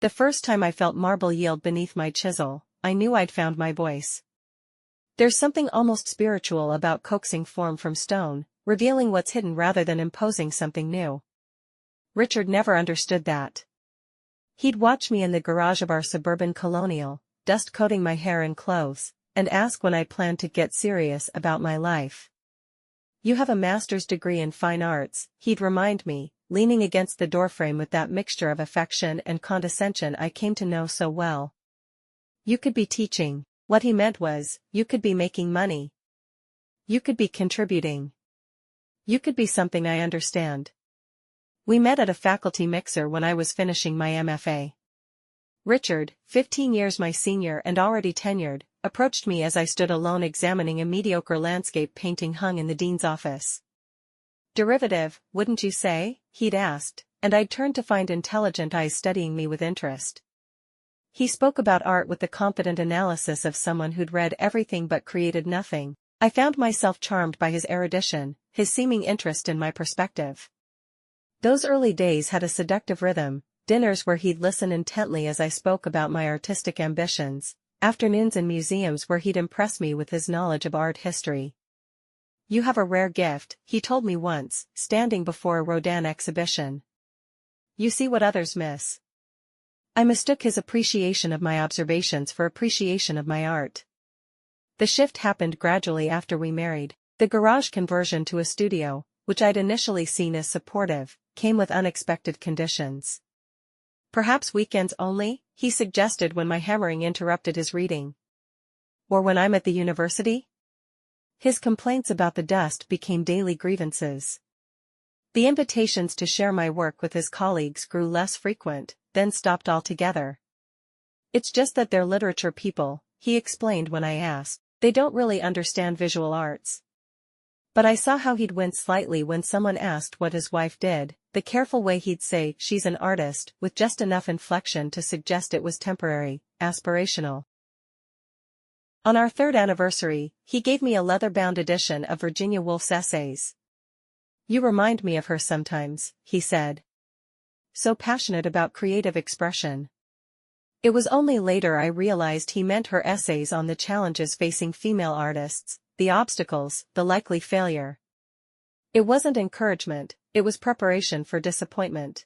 The first time I felt marble yield beneath my chisel, I knew I'd found my voice. There's something almost spiritual about coaxing form from stone, revealing what's hidden rather than imposing something new. Richard never understood that. He'd watch me in the garage of our suburban colonial, dust coating my hair and clothes, and ask when I planned to get serious about my life. You have a master's degree in fine arts, he'd remind me, leaning against the doorframe with that mixture of affection and condescension I came to know so well. You could be teaching. What he meant was, you could be making money. You could be contributing. You could be something I understand. We met at a faculty mixer when I was finishing my MFA. Richard, 15 years my senior and already tenured, approached me as I stood alone examining a mediocre landscape painting hung in the dean's office. Derivative, wouldn't you say? He'd asked, and I'd turned to find intelligent eyes studying me with interest. He spoke about art with the confident analysis of someone who'd read everything but created nothing. I found myself charmed by his erudition, his seeming interest in my perspective. Those early days had a seductive rhythm, dinners where he'd listen intently as I spoke about my artistic ambitions, afternoons in museums where he'd impress me with his knowledge of art history. You have a rare gift, he told me once, standing before a Rodin exhibition. You see what others miss. I mistook his appreciation of my observations for appreciation of my art. The shift happened gradually after we married. The garage conversion to a studio, which I'd initially seen as supportive, came with unexpected conditions. Perhaps weekends only, he suggested when my hammering interrupted his reading. Or when I'm at the university? His complaints about the dust became daily grievances. The invitations to share my work with his colleagues grew less frequent, then stopped altogether. It's just that they're literature people, he explained when I asked. They don't really understand visual arts. But I saw how he'd wince slightly when someone asked what his wife did, the careful way he'd say she's an artist with just enough inflection to suggest it was temporary, aspirational. On our 3rd anniversary, he gave me a leather-bound edition of Virginia Woolf's essays. You remind me of her sometimes, he said. So passionate about creative expression. It was only later I realized he meant her essays on the challenges facing female artists, the obstacles, the likely failure. It wasn't encouragement, it was preparation for disappointment.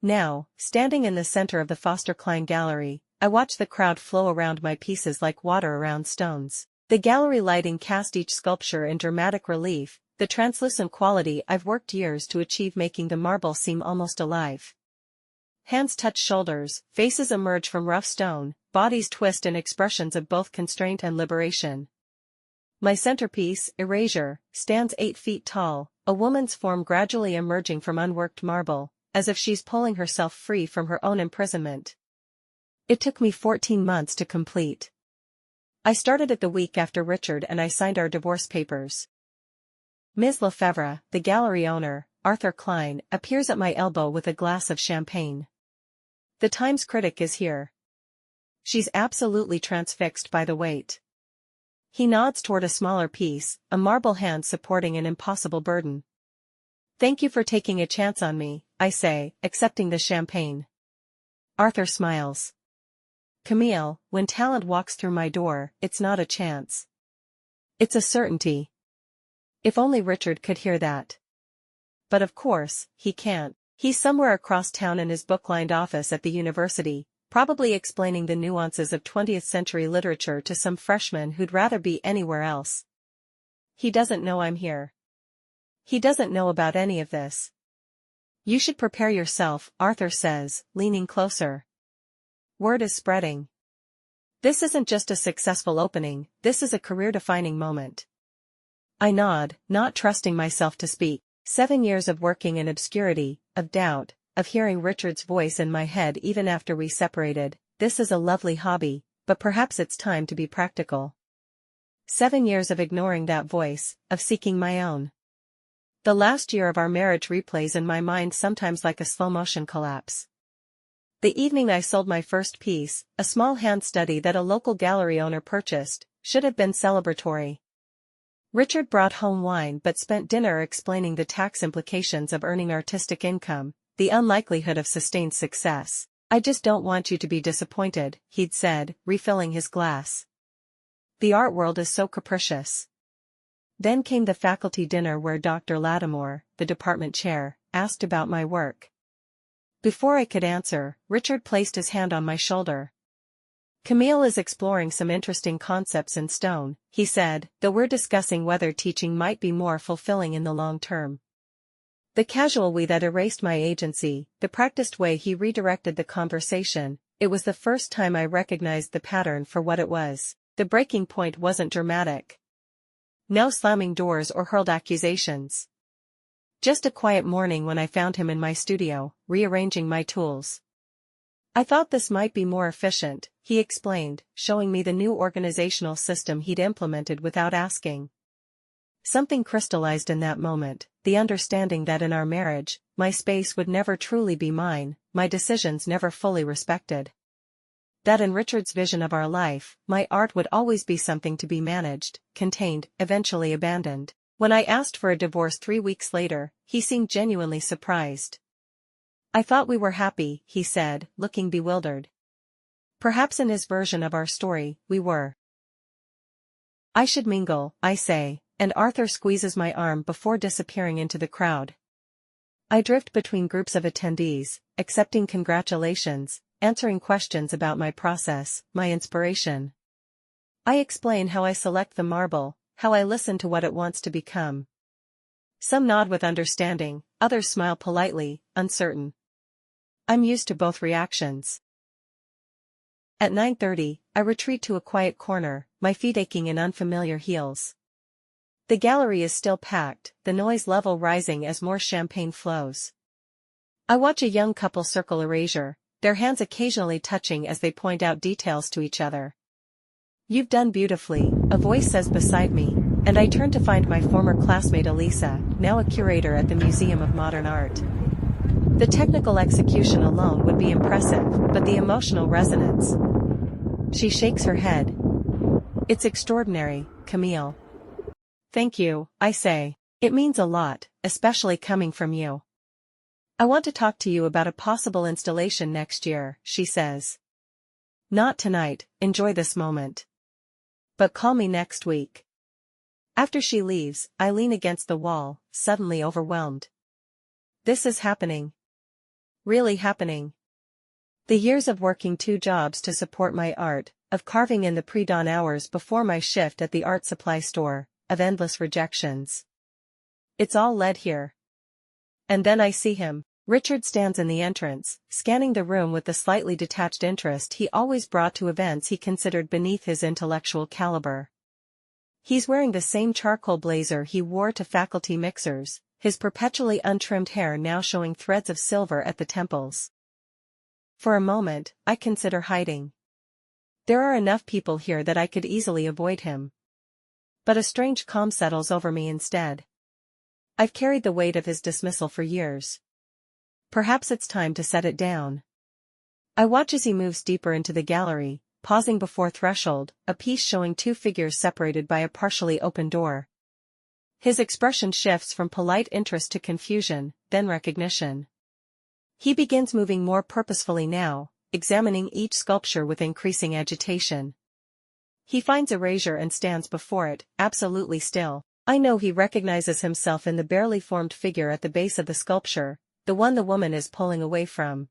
Now, standing in the center of the Foster-Klein Gallery, I watch the crowd flow around my pieces like water around stones. The gallery lighting cast each sculpture in dramatic relief, the translucent quality I've worked years to achieve making the marble seem almost alive. Hands touch shoulders, faces emerge from rough stone, bodies twist in expressions of both constraint and liberation. My centerpiece, Erasure, stands 8 feet tall, a woman's form gradually emerging from unworked marble, as if she's pulling herself free from her own imprisonment. It took me 14 months to complete. I started it the week after Richard and I signed our divorce papers. Ms. Lefevre, the gallery owner, Arthur Klein, appears at my elbow with a glass of champagne. The Times critic is here. She's absolutely transfixed by the weight. He nods toward a smaller piece, a marble hand supporting an impossible burden. Thank you for taking a chance on me, I say, accepting the champagne. Arthur smiles. Camille, when talent walks through my door, it's not a chance. It's a certainty. If only Richard could hear that. But of course, he can't. He's somewhere across town in his book-lined office at the university, probably explaining the nuances of 20th century literature to some freshman who'd rather be anywhere else. He doesn't know I'm here. He doesn't know about any of this. You should prepare yourself, Arthur says, leaning closer. Word is spreading. This isn't just a successful opening, this is a career-defining moment. I nod, not trusting myself to speak. 7 years of working in obscurity, of doubt, of hearing Richard's voice in my head even after we separated. This is a lovely hobby, but perhaps it's time to be practical. 7 years of ignoring that voice, of seeking my own. The last year of our marriage replays in my mind sometimes like a slow-motion collapse. The evening I sold my first piece, a small hand study that a local gallery owner purchased, should have been celebratory. Richard brought home wine but spent dinner explaining the tax implications of earning artistic income, the unlikelihood of sustained success. I just don't want you to be disappointed, he'd said, refilling his glass. The art world is so capricious. Then came the faculty dinner where Dr. Lattimore, the department chair, asked about my work. Before I could answer, Richard placed his hand on my shoulder. Camille is exploring some interesting concepts in stone, he said, though we're discussing whether teaching might be more fulfilling in the long term. The casual we that erased my agency, the practiced way he redirected the conversation, it was the first time I recognized the pattern for what it was. The breaking point wasn't dramatic. No slamming doors or hurled accusations. Just a quiet morning when I found him in my studio, rearranging my tools. I thought this might be more efficient, he explained, showing me the new organizational system he'd implemented without asking. Something crystallized in that moment, the understanding that in our marriage, my space would never truly be mine, my decisions never fully respected. That in Richard's vision of our life, my art would always be something to be managed, contained, eventually abandoned. When I asked for a divorce 3 weeks later, he seemed genuinely surprised. I thought we were happy, he said, looking bewildered. Perhaps in his version of our story, we were. I should mingle, I say, and Arthur squeezes my arm before disappearing into the crowd. I drift between groups of attendees, accepting congratulations, answering questions about my process, my inspiration. I explain how I select the marble, how I listen to what it wants to become. Some nod with understanding, others smile politely, uncertain. I'm used to both reactions. At 9:30, I retreat to a quiet corner, my feet aching in unfamiliar heels. The gallery is still packed, the noise level rising as more champagne flows. I watch a young couple circle erasure, their hands occasionally touching as they point out details to each other. You've done beautifully, a voice says beside me, and I turn to find my former classmate Elisa, now a curator at the Museum of Modern Art. The technical execution alone would be impressive, but the emotional resonance. She shakes her head. It's extraordinary, Camille. Thank you, I say. It means a lot, especially coming from you. I want to talk to you about a possible installation next year, she says. Not tonight, enjoy this moment. But call me next week. After she leaves, I lean against the wall, suddenly overwhelmed. This is happening. Really happening. The years of working 2 jobs to support my art, of carving in the pre-dawn hours before my shift at the art supply store, of endless rejections. It's all led here. And then I see him. Richard stands in the entrance, scanning the room with the slightly detached interest he always brought to events he considered beneath his intellectual caliber. He's wearing the same charcoal blazer he wore to faculty mixers, his perpetually untrimmed hair now showing threads of silver at the temples. For a moment, I consider hiding. There are enough people here that I could easily avoid him. But a strange calm settles over me instead. I've carried the weight of his dismissal for years. Perhaps it's time to set it down. I watch as he moves deeper into the gallery, pausing before threshold, a piece showing 2 figures separated by a partially open door. His expression shifts from polite interest to confusion, then recognition. He begins moving more purposefully now, examining each sculpture with increasing agitation. He finds erasure and stands before it, absolutely still. I know he recognizes himself in the barely formed figure at the base of the sculpture, the one the woman is pulling away from.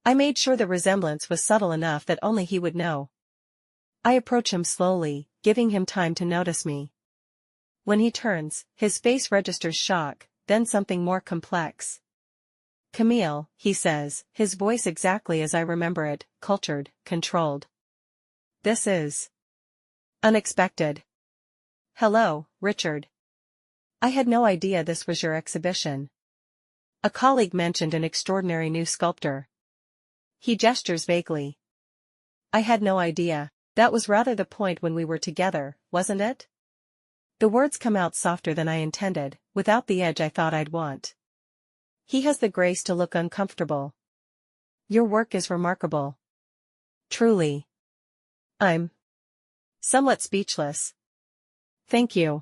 I made sure the resemblance was subtle enough that only he would know. I approach him slowly, giving him time to notice me. When he turns, his face registers shock, then something more complex. Camille, he says, his voice exactly as I remember it, cultured, controlled. This is unexpected. Hello, Richard. I had no idea this was your exhibition. A colleague mentioned an extraordinary new sculptor. He gestures vaguely. I had no idea. That was rather the point when we were together, wasn't it? The words come out softer than I intended, without the edge I thought I'd want. He has the grace to look uncomfortable. Your work is remarkable. Truly. I'm somewhat speechless. Thank you.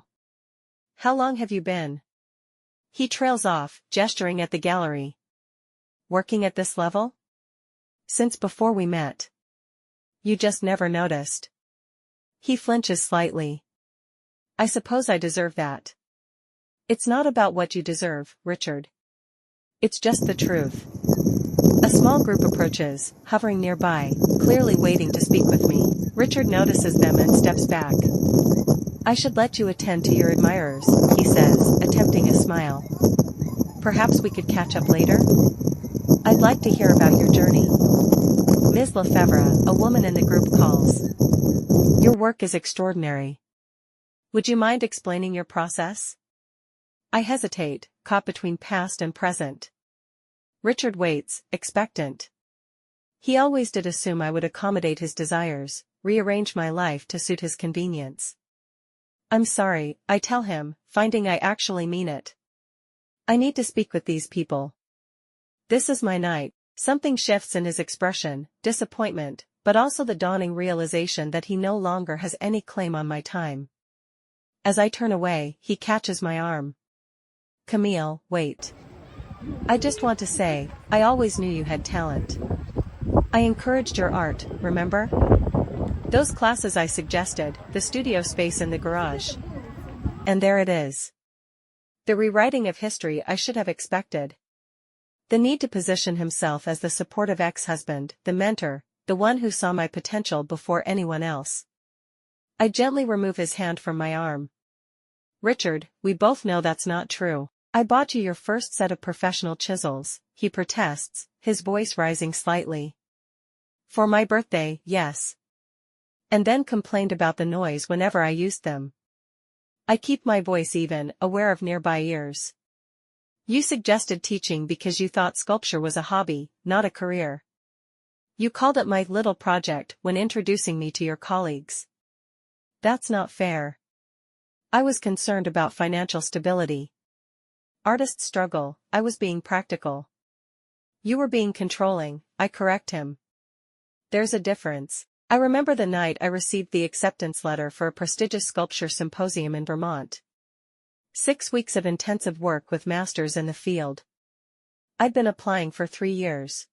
How long have you been? He trails off, gesturing at the gallery. Working at this level? Since before we met. You just never noticed. He flinches slightly. I suppose I deserve that. It's not about what you deserve, Richard. It's just the truth. A small group approaches, hovering nearby, clearly waiting to speak with me. Richard notices them and steps back. I should let you attend to your admirers, he says, attempting a smile. Perhaps we could catch up later? I'd like to hear about your journey. Ms. Lefevre, a woman in the group, calls. Your work is extraordinary. Would you mind explaining your process? I hesitate, caught between past and present. Richard waits, expectant. He always did assume I would accommodate his desires, rearrange my life to suit his convenience. I'm sorry, I tell him, finding I actually mean it. I need to speak with these people. This is my night. Something shifts in his expression, disappointment, but also the dawning realization that he no longer has any claim on my time. As I turn away, he catches my arm. Camille, wait. I just want to say, I always knew you had talent. I encouraged your art, remember? Those classes I suggested, the studio space in the garage. And there it is. The rewriting of history I should have expected. The need to position himself as the supportive ex-husband, the mentor, the one who saw my potential before anyone else. I gently remove his hand from my arm. Richard, we both know that's not true. I bought you your first set of professional chisels, he protests, his voice rising slightly. For my birthday, yes. And then complained about the noise whenever I used them. I keep my voice even, aware of nearby ears. You suggested teaching because you thought sculpture was a hobby, not a career. You called it my little project when introducing me to your colleagues. That's not fair. I was concerned about financial stability. Artists struggle, I was being practical. You were being controlling, I correct him. There's a difference. I remember the night I received the acceptance letter for a prestigious sculpture symposium in Vermont. 6 weeks of intensive work with masters in the field. I'd been applying for 3 years.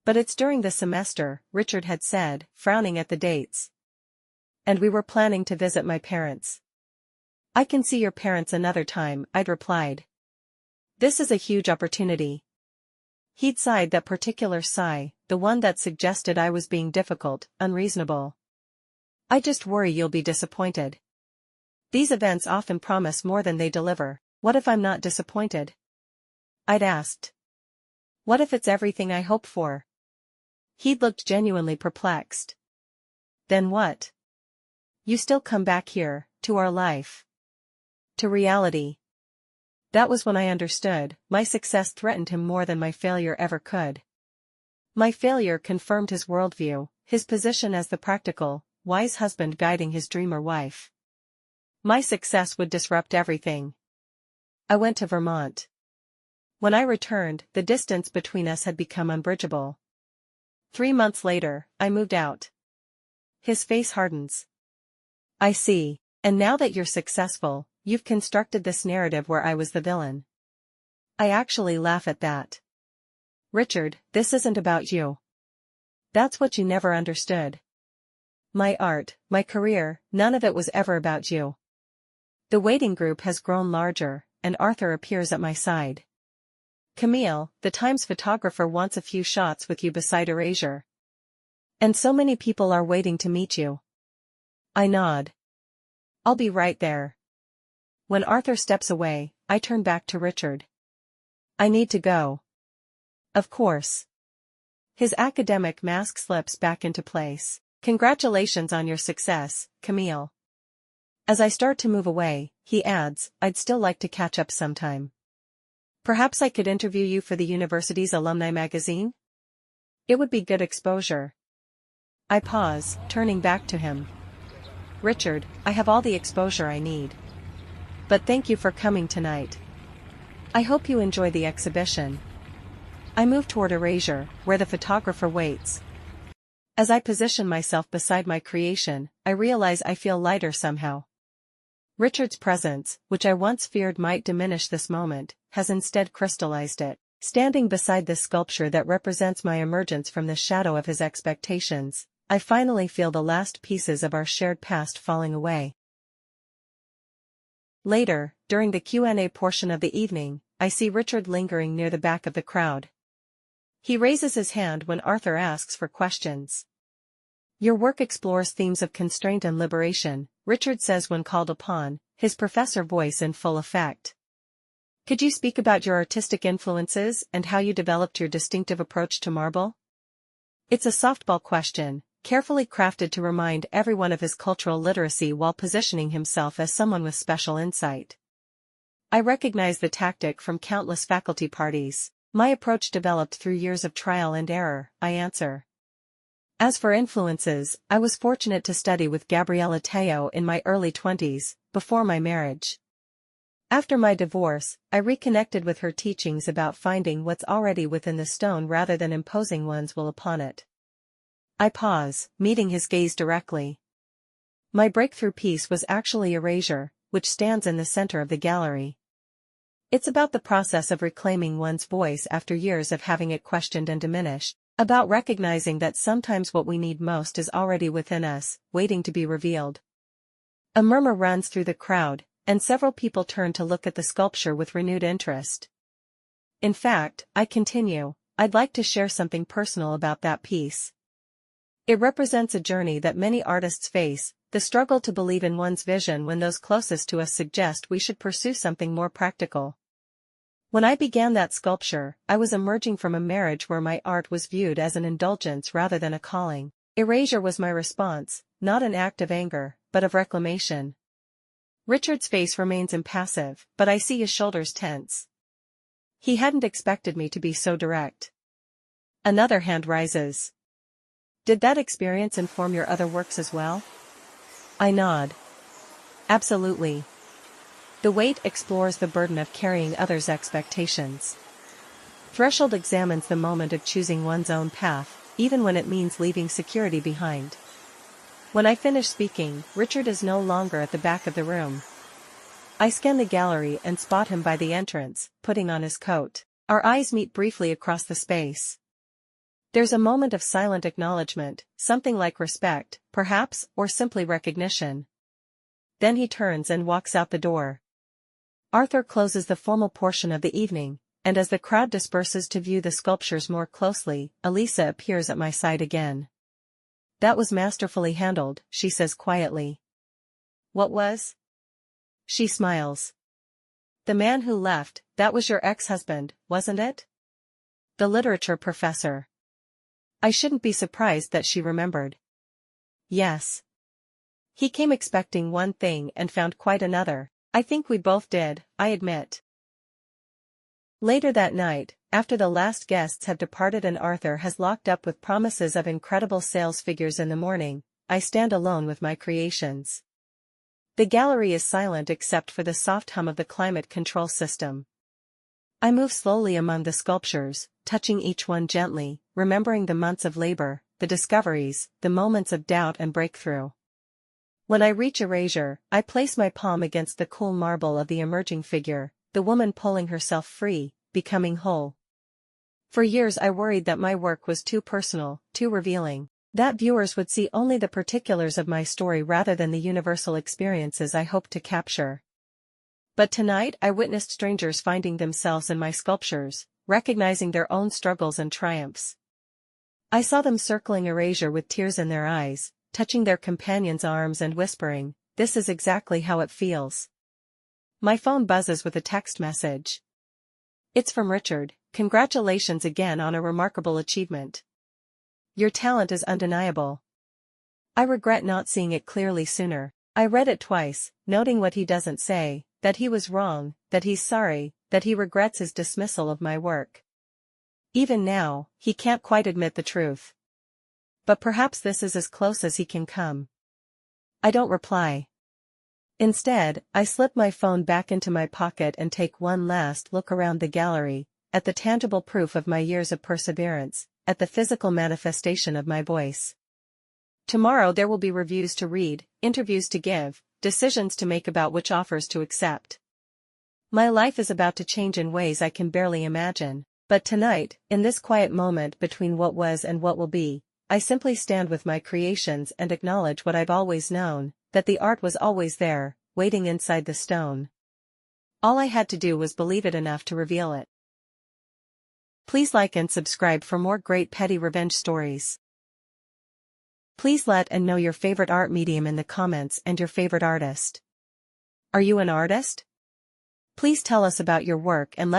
But it's during the semester, Richard had said, frowning at the dates. And we were planning to visit my parents. I can see your parents another time, I'd replied. This is a huge opportunity. He'd sighed that particular sigh, the one that suggested I was being difficult, unreasonable. I just worry you'll be disappointed. These events often promise more than they deliver. What if I'm not disappointed? I'd asked. What if it's everything I hope for? He'd looked genuinely perplexed. Then what? You still come back here, to our life. To reality. That was when I understood, my success threatened him more than my failure ever could. My failure confirmed his worldview, his position as the practical, wise husband guiding his dreamer wife. My success would disrupt everything. I went to Vermont. When I returned, the distance between us had become unbridgeable. 3 months later, I moved out. His face hardens. I see. And now that you're successful, you've constructed this narrative where I was the villain. I actually laugh at that. Richard, this isn't about you. That's what you never understood. My art, my career, none of it was ever about you. The waiting group has grown larger, and Arthur appears at my side. Camille, the Times photographer, wants a few shots with you beside Erasure. And so many people are waiting to meet you. I nod. I'll be right there. When Arthur steps away, I turn back to Richard. I need to go. Of course. His academic mask slips back into place. Congratulations on your success, Camille. As I start to move away, he adds, I'd still like to catch up sometime. Perhaps I could interview you for the university's alumni magazine? It would be good exposure. I pause, turning back to him. Richard, I have all the exposure I need. But thank you for coming tonight. I hope you enjoy the exhibition. I move toward Erasure, where the photographer waits. As I position myself beside my creation, I realize I feel lighter somehow. Richard's presence, which I once feared might diminish this moment, has instead crystallized it. Standing beside this sculpture that represents my emergence from the shadow of his expectations, I finally feel the last pieces of our shared past falling away. Later, during the Q&A portion of the evening, I see Richard lingering near the back of the crowd. He raises his hand when Arthur asks for questions. "Your work explores themes of constraint and liberation," Richard says when called upon, his professor voice in full effect. "Could you speak about your artistic influences and how you developed your distinctive approach to marble?" It's a softball question, carefully crafted to remind everyone of his cultural literacy while positioning himself as someone with special insight. I recognize the tactic from countless faculty parties. My approach developed through years of trial and error, I answer. As for influences, I was fortunate to study with Gabriela Teo in my early 20s, before my marriage. After my divorce, I reconnected with her teachings about finding what's already within the stone rather than imposing one's will upon it. I pause, meeting his gaze directly. My breakthrough piece was actually Erasure, which stands in the center of the gallery. It's about the process of reclaiming one's voice after years of having it questioned and diminished, about recognizing that sometimes what we need most is already within us, waiting to be revealed. A murmur runs through the crowd, and several people turn to look at the sculpture with renewed interest. In fact, I continue, I'd like to share something personal about that piece. It represents a journey that many artists face, the struggle to believe in one's vision when those closest to us suggest we should pursue something more practical. When I began that sculpture, I was emerging from a marriage where my art was viewed as an indulgence rather than a calling. Erasure was my response, not an act of anger, but of reclamation. Richard's face remains impassive, but I see his shoulders tense. He hadn't expected me to be so direct. Another hand rises. "Did that experience inform your other works as well?" I nod. Absolutely. The Weight explores the burden of carrying others' expectations. Threshold examines the moment of choosing one's own path, even when it means leaving security behind. When I finish speaking, Richard is no longer at the back of the room. I scan the gallery and spot him by the entrance, putting on his coat. Our eyes meet briefly across the space. There's a moment of silent acknowledgement, something like respect, perhaps, or simply recognition. Then he turns and walks out the door. Arthur closes the formal portion of the evening, and as the crowd disperses to view the sculptures more closely, Elisa appears at my side again. "That was masterfully handled," she says quietly. "What was?" She smiles. "The man who left, that was your ex-husband, wasn't it?" "The literature professor." I shouldn't be surprised that she remembered. "Yes. He came expecting one thing and found quite another." "I think we both did," I admit. Later that night, after the last guests have departed and Arthur has locked up with promises of incredible sales figures in the morning, I stand alone with my creations. The gallery is silent except for the soft hum of the climate control system. I move slowly among the sculptures, touching each one gently, remembering the months of labor, the discoveries, the moments of doubt and breakthrough. When I reach Erasure, I place my palm against the cool marble of the emerging figure, the woman pulling herself free, becoming whole. For years I worried that my work was too personal, too revealing, that viewers would see only the particulars of my story rather than the universal experiences I hoped to capture. But tonight I witnessed strangers finding themselves in my sculptures, recognizing their own struggles and triumphs. I saw them circling Erasure with tears in their eyes, touching their companions' arms and whispering, "This is exactly how it feels." My phone buzzes with a text message. It's from Richard. "Congratulations again on a remarkable achievement. Your talent is undeniable. I regret not seeing it clearly sooner." I read it twice, noting what he doesn't say, that he was wrong, that he's sorry, that he regrets his dismissal of my work. Even now, he can't quite admit the truth. But perhaps this is as close as he can come. I don't reply. Instead, I slip my phone back into my pocket and take one last look around the gallery, at the tangible proof of my years of perseverance, at the physical manifestation of my voice. Tomorrow there will be reviews to read, interviews to give, decisions to make about which offers to accept. My life is about to change in ways I can barely imagine. But tonight, in this quiet moment between what was and what will be, I simply stand with my creations and acknowledge what I've always known, that the art was always there, waiting inside the stone. All I had to do was believe it enough to reveal it. Please like and subscribe for more great petty revenge stories. Please let and know your favorite art medium in the comments and your favorite artist. Are you an artist? Please tell us about your work and let